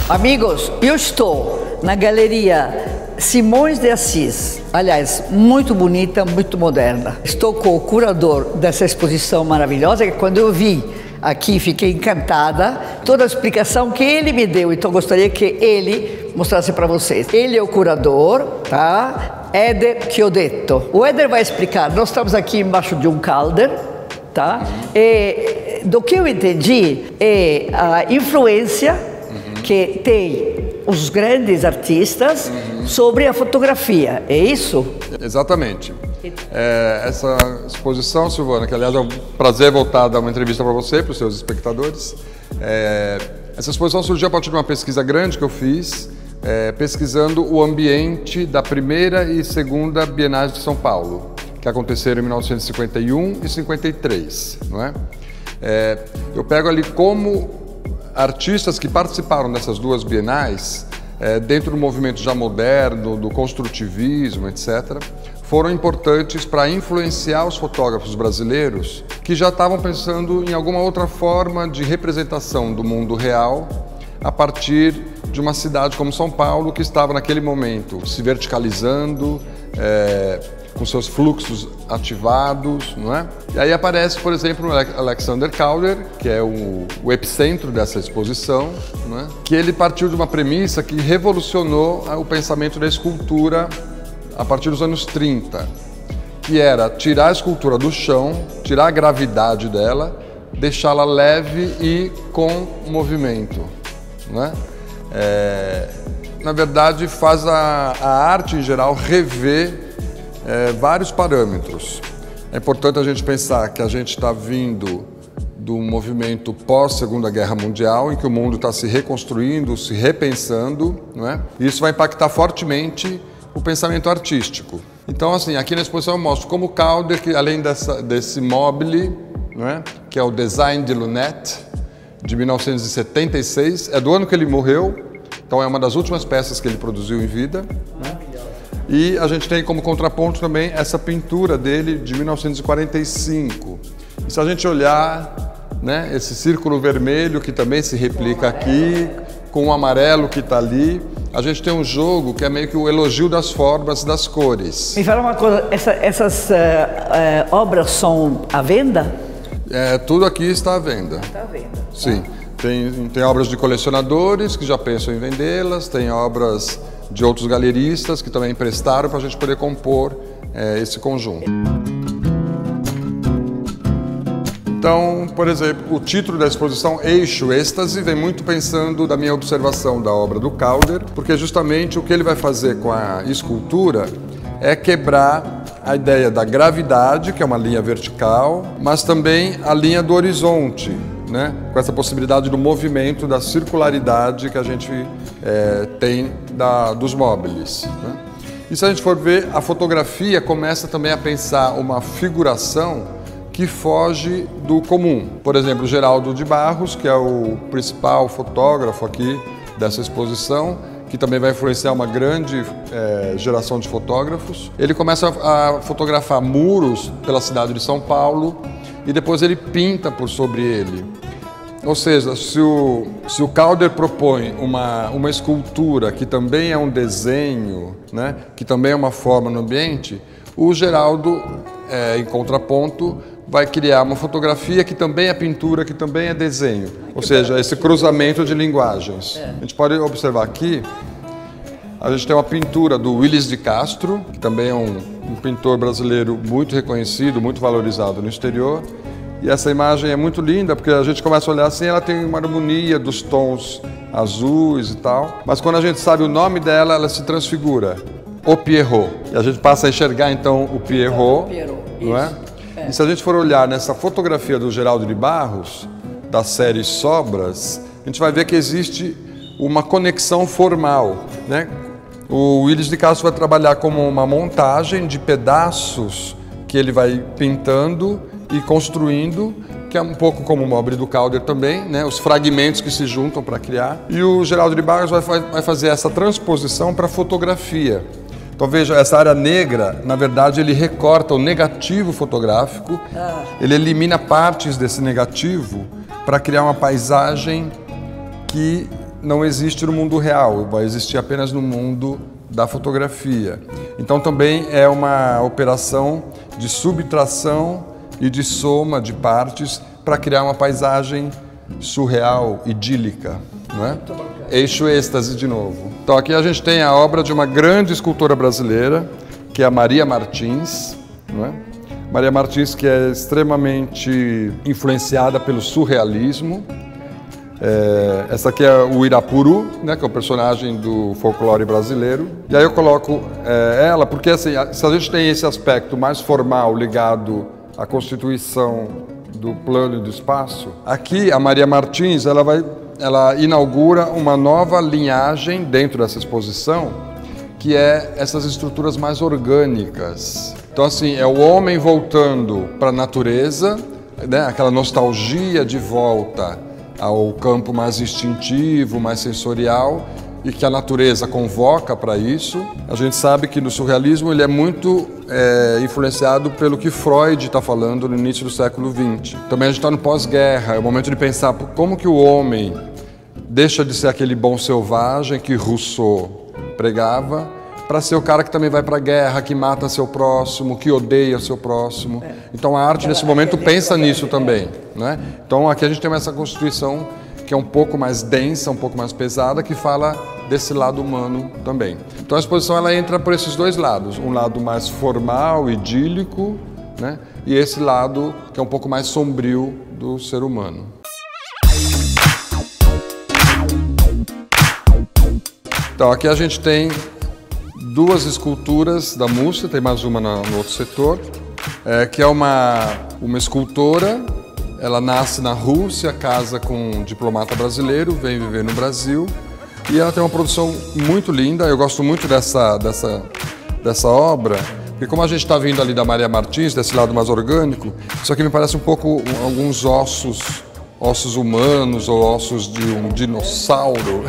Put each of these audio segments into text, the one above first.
Amigos, eu estou na Galeria Simões de Assis, aliás, muito bonita, muito moderna. Estou com o curador dessa exposição maravilhosa, que quando eu vi aqui fiquei encantada, toda a explicação que ele me deu, então gostaria que ele mostrasse para vocês. Ele é o curador, tá? Éder Chiodetto. O Éder vai explicar, nós estamos aqui embaixo de um calder, tá? E do que eu entendi é a influência que tem os grandes artistas sobre a fotografia, é isso? Exatamente. Essa exposição, Silvana, que aliás é um prazer voltar a dar uma entrevista para você, para os seus espectadores. Essa exposição surgiu a partir de uma pesquisa grande que eu fiz, pesquisando o ambiente da primeira e segunda Bienais de São Paulo, que aconteceram em 1951 e 53, não é? Eu pego ali como artistas que participaram dessas duas bienais, dentro do movimento já moderno, do construtivismo, etc., foram importantes para influenciar os fotógrafos brasileiros que já estavam pensando em alguma outra forma de representação do mundo real a partir de uma cidade como São Paulo, que estava naquele momento se verticalizando, com seus fluxos ativados, não é? E aí aparece, por exemplo, o Alexander Calder, que é o epicentro dessa exposição, não é? Que ele partiu de uma premissa que revolucionou o pensamento da escultura a partir dos anos 30, que era tirar a escultura do chão, tirar a gravidade dela, deixá-la leve e com movimento, não é? Na verdade, faz a arte em geral rever vários parâmetros. É importante a gente pensar que a gente está vindo do movimento pós-Segunda Guerra Mundial, em que o mundo está se reconstruindo, se repensando, não é? E isso vai impactar fortemente o pensamento artístico. Então, assim, aqui na exposição eu mostro como Calder, que além desse mobile, não é? Que é o Design de Lunette, de 1976, é do ano que ele morreu, então é uma das últimas peças que ele produziu em vida, né? E a gente tem como contraponto também essa pintura dele de 1945. E se a gente olhar, né, esse círculo vermelho que também se replica aqui, com o amarelo que está ali, a gente tem um jogo que é meio que o elogio das formas e das cores. Me fala uma coisa, essas obras são à venda? Tudo aqui está à venda. Está à venda. Sim. Tem obras de colecionadores que já pensam em vendê-las, tem obras de outros galeristas que também emprestaram para a gente poder compor esse conjunto. Então, por exemplo, o título da exposição, Eixo Êxtase, vem muito pensando da minha observação da obra do Calder, porque justamente o que ele vai fazer com a escultura é quebrar a ideia da gravidade, que é uma linha vertical, mas também a linha do horizonte, né? Com essa possibilidade do movimento, da circularidade que a gente tem dos móveis, né? E se a gente for ver, a fotografia começa também a pensar uma figuração que foge do comum. Por exemplo, Geraldo de Barros, que é o principal fotógrafo aqui dessa exposição, que também vai influenciar uma grande geração de fotógrafos. Ele começa a fotografar muros pela cidade de São Paulo e depois ele pinta por sobre ele. Ou seja, se o Calder propõe uma escultura que também é um desenho, né, que também é uma forma no ambiente, o Geraldo, em contraponto, vai criar uma fotografia que também é pintura, que também é desenho. Ou seja, esse cruzamento de linguagens. A gente pode observar aqui, a gente tem uma pintura do Willis de Castro, que também é um pintor brasileiro muito reconhecido, muito valorizado no exterior. E essa imagem é muito linda, porque a gente começa a olhar assim, ela tem uma harmonia dos tons azuis e tal. Mas quando a gente sabe o nome dela, ela se transfigura. O Pierrot. E a gente passa a enxergar então o Pierrot, não é? E se a gente for olhar nessa fotografia do Geraldo de Barros, da série Sobras, a gente vai ver que existe uma conexão formal, né? O Willis de Castro vai trabalhar como uma montagem de pedaços que ele vai pintando e construindo, que é um pouco como o mobile do Calder também, né? Os fragmentos que se juntam para criar. E o Geraldo de Barros vai fazer essa transposição para a fotografia. Então veja, essa área negra, na verdade, ele recorta o negativo fotográfico, ele elimina partes desse negativo para criar uma paisagem que não existe no mundo real, vai existir apenas no mundo da fotografia. Então também é uma operação de subtração e de soma de partes para criar uma paisagem surreal, idílica, não é? Eixo êxtase de novo. Então aqui a gente tem a obra de uma grande escultora brasileira, que é a Maria Martins, não é? Maria Martins, que é extremamente influenciada pelo surrealismo. Essa aqui é o Irapuru, né, que é o personagem do folclore brasileiro. E aí eu coloco ela, porque assim, se a gente tem esse aspecto mais formal ligado à constituição do plano e do espaço, aqui a Maria Martins ela inaugura uma nova linhagem dentro dessa exposição, que é essas estruturas mais orgânicas. Então assim, é o homem voltando para a natureza, né, aquela nostalgia de volta ao campo mais instintivo, mais sensorial, e que a natureza convoca para isso. A gente sabe que no surrealismo ele é muito influenciado pelo que Freud está falando no início do século XX. Também a gente está no pós-guerra, é o momento de pensar como que o homem deixa de ser aquele bom selvagem que Rousseau pregava, para ser o cara que também vai para a guerra, que mata seu próximo, que odeia seu próximo. Então a arte nesse momento pensa nisso também, né? Então aqui a gente tem essa constituição que é um pouco mais densa, um pouco mais pesada, que fala desse lado humano também. Então a exposição ela entra por esses dois lados, um lado mais formal, idílico, né? E esse lado que é um pouco mais sombrio do ser humano. Então aqui a gente tem duas esculturas da Múcia, tem mais uma no outro setor, que é uma escultora. Ela nasce na Rússia, casa com um diplomata brasileiro, vem viver no Brasil, e ela tem uma produção muito linda. Eu gosto muito dessa obra, porque como a gente está vindo ali da Maria Martins, desse lado mais orgânico, isso aqui me parece um pouco alguns ossos humanos ou ossos de um dinossauro,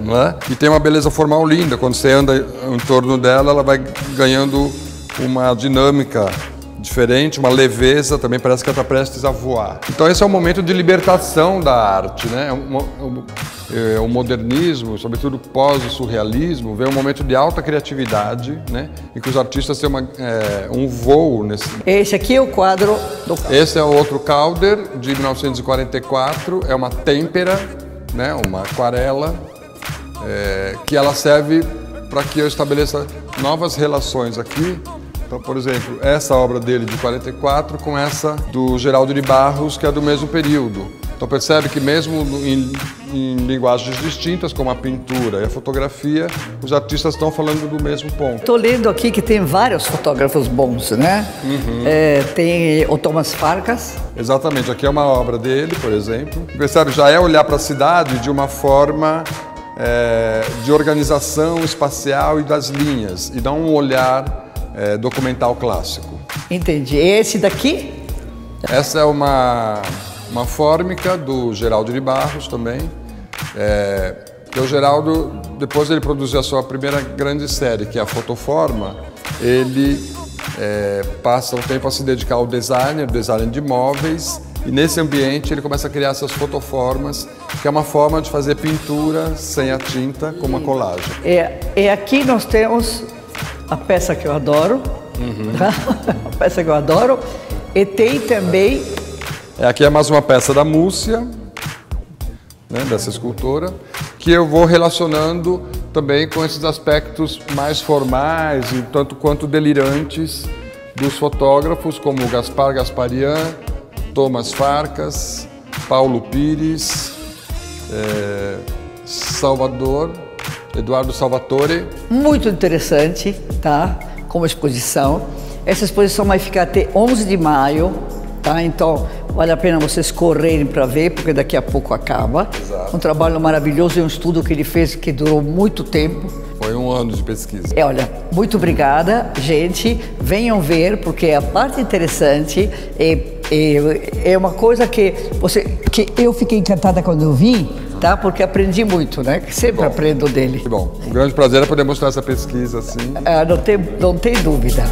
não é? E tem uma beleza formal linda. Quando você anda em torno dela, ela vai ganhando uma dinâmica diferente, uma leveza, também parece que ela está prestes a voar. Então esse é um momento de libertação da arte, né? O modernismo, sobretudo pós o surrealismo, vem um momento de alta criatividade, né? Em que os artistas têm um voo nesse... Esse aqui é o quadro do... Esse é o outro Calder, de 1944, é uma têmpera, né? Uma aquarela, que ela serve para que eu estabeleça novas relações aqui. Então, por exemplo, essa obra dele de 44 com essa do Geraldo de Barros, que é do mesmo período. Então percebe que mesmo em linguagens distintas, como a pintura e a fotografia, os artistas estão falando do mesmo ponto. Estou lendo aqui que tem vários fotógrafos bons, né? Uhum. Tem o Thomas Farkas. Exatamente, aqui é uma obra dele, por exemplo. Percebe, já é olhar para a cidade de uma forma de organização espacial e das linhas, e dá um olhar documental clássico. Entendi. Esse daqui? Essa é uma fórmica do Geraldo de Barros também. O Geraldo, depois ele produziu a sua primeira grande série, que é a Fotoforma. Ele passa um tempo a se dedicar ao design de móveis, e nesse ambiente ele começa a criar essas fotoformas, que é uma forma de fazer pintura sem a tinta, com uma colagem. E aqui nós temos a peça que eu adoro, a peça que eu adoro, e tem também... Aqui é mais uma peça da Múcia, né, dessa escultora, que eu vou relacionando também com esses aspectos mais formais e tanto quanto delirantes dos fotógrafos, como Gaspar Gasparian, Thomas Farkas, Paulo Pires, Eduardo Salvatore. Muito interessante, tá? Como exposição. Essa exposição vai ficar até 11 de maio, tá? Então, vale a pena vocês correrem para ver, porque daqui a pouco acaba. Exato. Um trabalho maravilhoso e um estudo que ele fez que durou muito tempo. Foi um ano de pesquisa. Olha, muito obrigada, gente. Venham ver, porque a parte interessante é uma coisa que eu fiquei encantada quando eu vi, tá? Porque aprendi muito, né? Sempre aprendo dele. Que bom. Um grande prazer é poder mostrar essa pesquisa assim. Não tem dúvida.